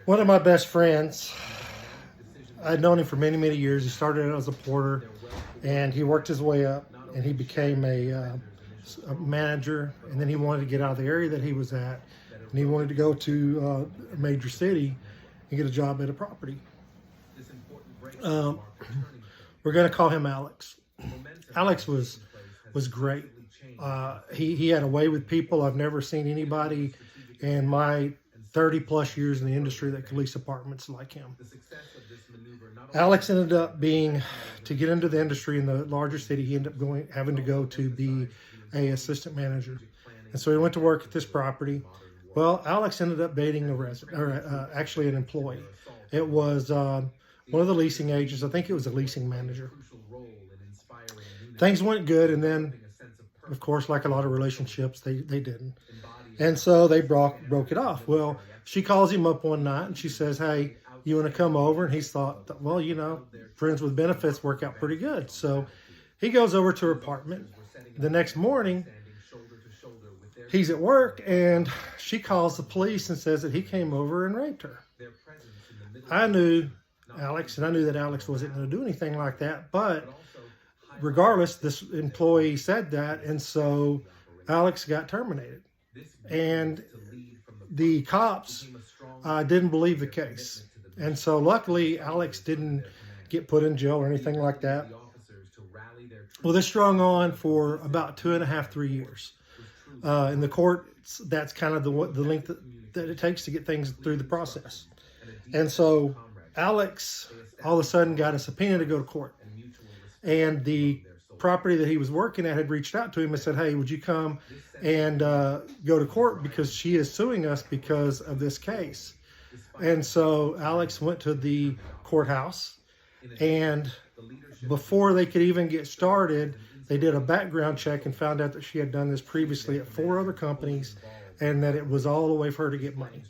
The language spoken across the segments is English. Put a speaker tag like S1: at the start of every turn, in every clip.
S1: One of my best friends, I'd known him for many, many years. He started out as a porter, and he worked his way up, and he became a manager. And then he wanted to get out of the area that he was at, and he wanted to go to a major city and get a job at a property. We're going to call him Alex. Alex was great. He had a way with people. I've never seen anybody in my 30 plus years in the industry that could lease apartments like him. Alex ended up to get into the industry in the larger city, he ended up having to go to be a assistant manager. And so he went to work at this property. Well, Alex ended up dating a resident, or actually an employee. It was one of the leasing agents. I think it was a leasing manager. Things went good, and then, of course, like a lot of relationships, they didn't. And so they broke it off. Well, she calls him up one night and she says, "Hey, you want to come over?" And he's thought, well, friends with benefits work out pretty good. So he goes over to her apartment. The next morning, he's at work and she calls the police and says that he came over and raped her. I knew Alex, and I knew that Alex wasn't going to do anything like that. But regardless, this employee said that, and so Alex got terminated. And the cops didn't believe the case. And so luckily, Alex didn't get put in jail or anything like that. Well, this strung on for about 2.5, 3 years. In the court, that's kind of the length that it takes to get things through the process. And so Alex all of a sudden got a subpoena to go to court. And the property that he was working at had reached out to him and said, "Hey, would you come and go to court because she is suing us because of this case?" And so Alex went to the courthouse, and before they could even get started, they did a background check and found out that she had done this previously at 4 other companies and that it was all a way for her to get money.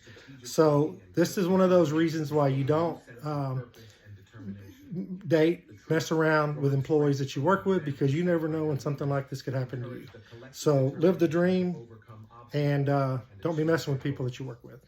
S1: So this is one of those reasons why you don't mess around with employees that you work with, because you never know when something like this could happen to you. So live the dream, and don't be messing with people that you work with.